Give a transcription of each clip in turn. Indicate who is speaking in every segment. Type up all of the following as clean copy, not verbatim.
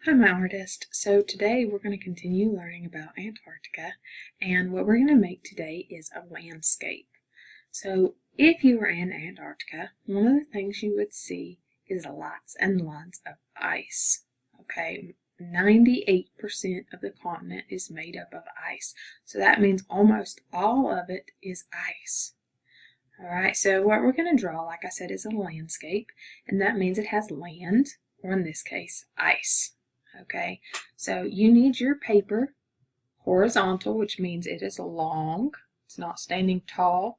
Speaker 1: Hi, my artist. So today we're going to continue learning about Antarctica, and what we're going to make today is a landscape. So if you were in Antarctica, one of the things you would see is lots and lots of ice. Okay, 98% of the continent is made up of ice. So that means almost all of it is ice. Alright, so what we're going to draw, like I said, is a landscape, and that means it has land, or in this case, ice. Okay, so you need your paper horizontal, which means it is long. It's not standing tall.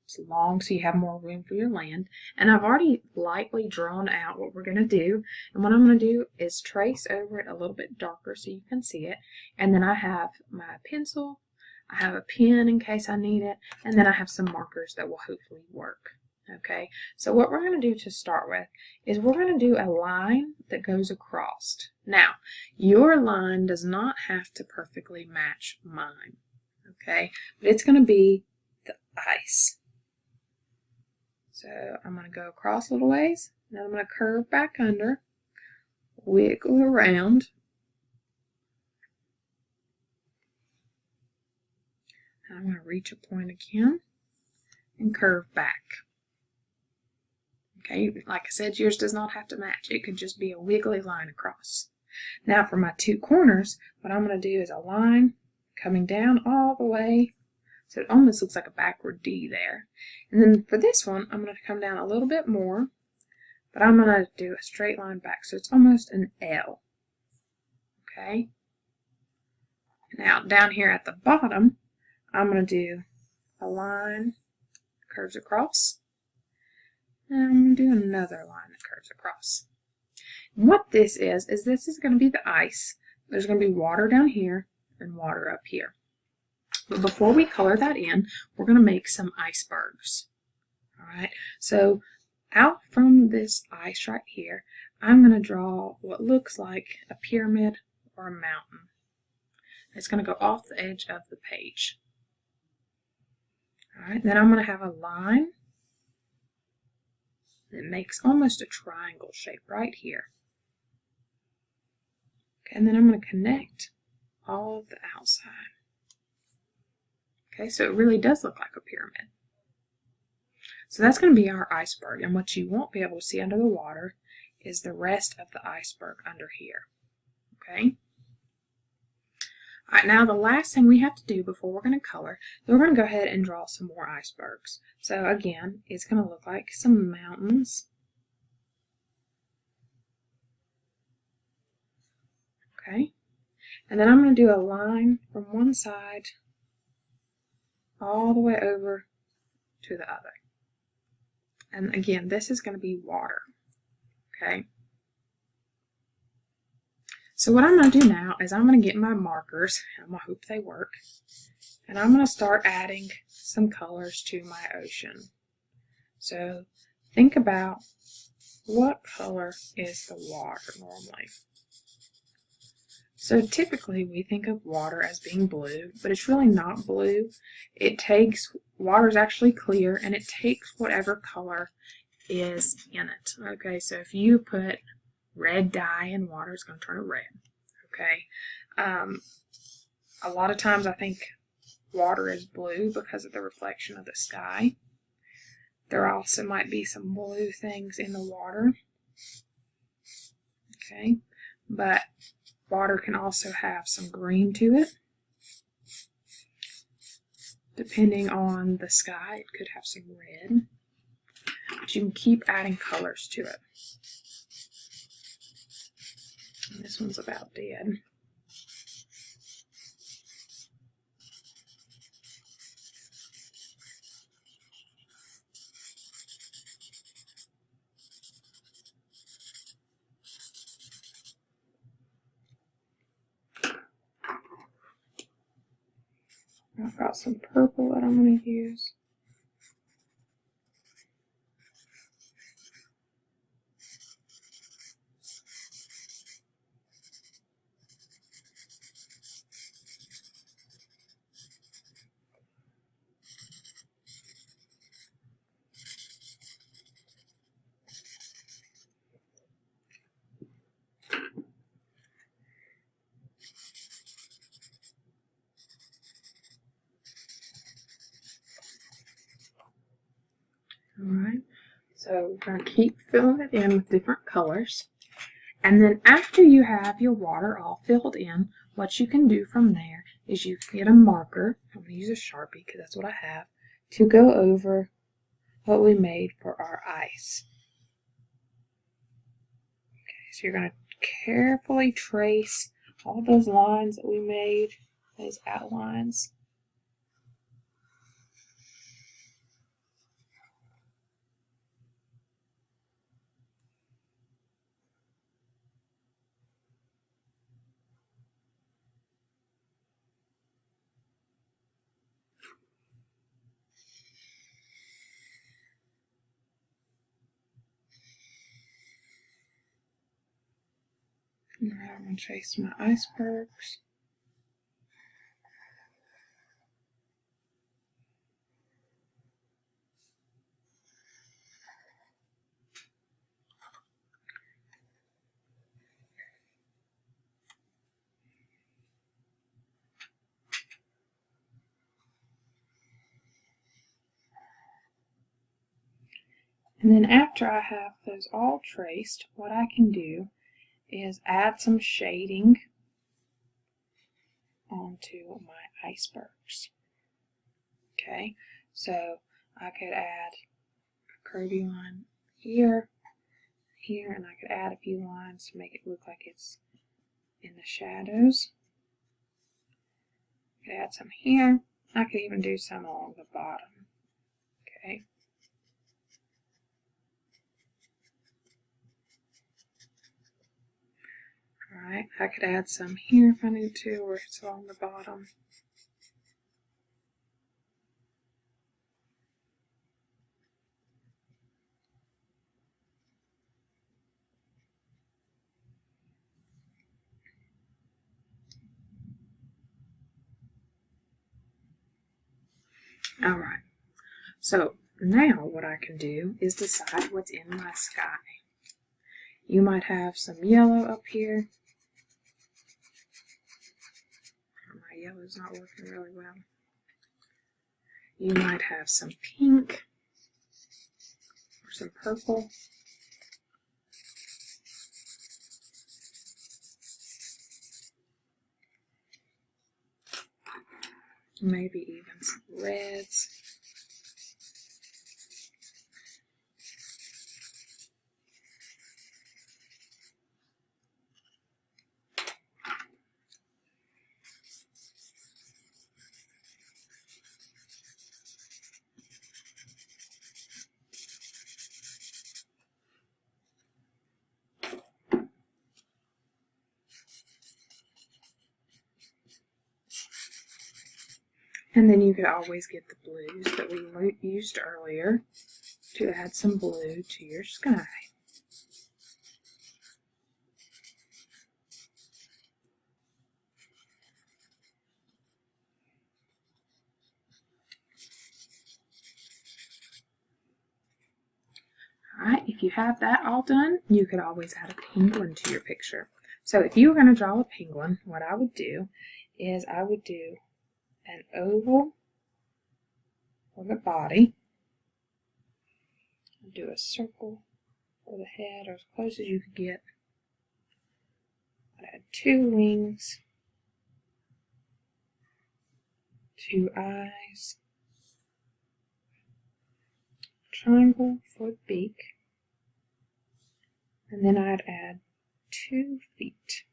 Speaker 1: It's long, so you have more room for your land. And I've already lightly drawn out what we're going to do. And what I'm going to do is trace over it a little bit darker so you can see it. And then I have my pencil. I have a pen in case I need it. And then I have some markers that will hopefully work. Okay, so what we're going to do to start with is we're going to do a line that goes across. Now, your line does not have to perfectly match mine, okay, but it's going to be the ice. So I'm going to go across a little ways, then I'm going to curve back under, wiggle around, and I'm going to reach a point again and curve back. Okay, like I said, yours does not have to match. It could just be a wiggly line across. Now for my two corners, what I'm going to do is a line coming down all the way. So it almost looks like a backward D there. And then for this one, I'm going to come down a little bit more, but I'm going to do a straight line back. So it's almost an L. Okay. Now down here at the bottom, I'm going to do a line that curves across. And I'm going to do another line that curves across. And what this is this is going to be the ice. There's going to be water down here and water up here. But before we color that in, we're going to make some icebergs. Alright, so out from this ice right here, I'm going to draw what looks like a pyramid or a mountain. It's going to go off the edge of the page. Alright, then I'm going to have a line that makes almost a triangle shape right here. Okay, and then I'm going to connect all of the outside. Okay, so it really does look like a pyramid. So that's going to be our iceberg, and what you won't be able to see under the water is the rest of the iceberg under here. Okay? Alright, now the last thing we have to do before we're going to color, we're going to go ahead and draw some more icebergs. So again, it's going to look like some mountains. Okay, and then I'm going to do a line from one side all the way over to the other. And again, this is going to be water. Okay. So what I'm going to do now is I'm going to get my markers. I'm going to hope they work. And I'm going to start adding some colors to my ocean. So think about what color is the water normally. So typically we think of water as being blue, but it's really not blue. Water is actually clear, and it takes whatever color is in it. Okay, so if you put red dye in water, it's going to turn it red. Okay, a lot of times I think water is blue because of the reflection of the sky. There also might be some blue things in the water. Okay, but water can also have some green to it. Depending on the sky, it could have some red. But you can keep adding colors to it. And this one's about dead. I've got some purple that I'm going to use. So we're going to keep filling it in with different colors. And then after you have your water all filled in, what you can do from there is you can get a marker. I'm going to use a Sharpie because that's what I have, to go over what we made for our ice. Okay, so you're going to carefully trace all those lines that we made, those outlines. Now I'm going to trace my icebergs. And then after I have those all traced, what I can do is add some shading onto my icebergs. Okay, so I could add a curvy line here, and I could add a few lines to make it look like it's in the shadows. I could add some here. I could even do some along the bottom. Okay. Alright, I could add some here if I need to, or it's along the bottom. Alright, so now what I can do is decide what's in my sky. You might have some yellow up here. My yellow's not working really well. You might have some pink or some purple. Maybe even some reds. And then you could always get the blues that we used earlier to add some blue to your sky. Alright, if you have that all done, you could always add a penguin to your picture. So if you were going to draw a penguin, what I would do is I would do an oval for the body. Do a circle for the head, or as close as you could get. I'd add 2 wings, 2 eyes, triangle for the beak, and then I'd add 2 feet.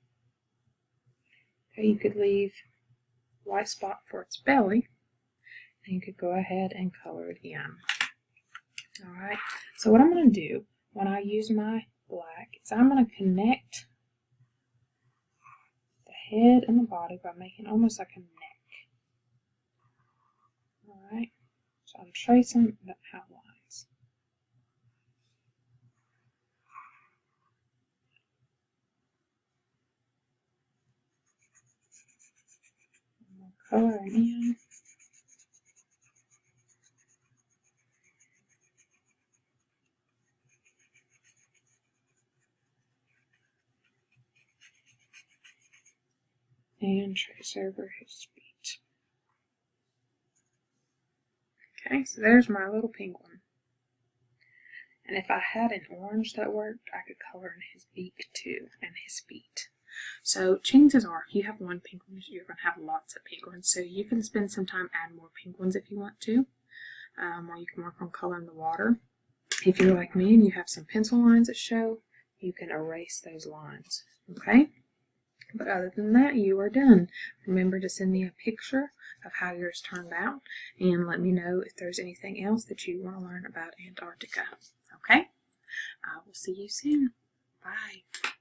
Speaker 1: Okay, you could leave a white spot for its belly, and you could go ahead and color it in. Alright, so what I'm going to do when I use my black is I'm going to connect the head and the body by making almost like a neck. Alright, so I'm tracing the outlines. Color in. And trace over his feet. Okay, so there's my little penguin. And if I had an orange that worked, I could color in his beak too, and his feet. So chances are, if you have one pink one, you're going to have lots of pink ones. So you can spend some time adding more pink ones if you want to, or you can work on coloring the water. If you're like me and you have some pencil lines that show, you can erase those lines, okay? But other than that, you are done. Remember to send me a picture of how yours turned out, and let me know if there's anything else that you want to learn about Antarctica, okay? I will see you soon. Bye.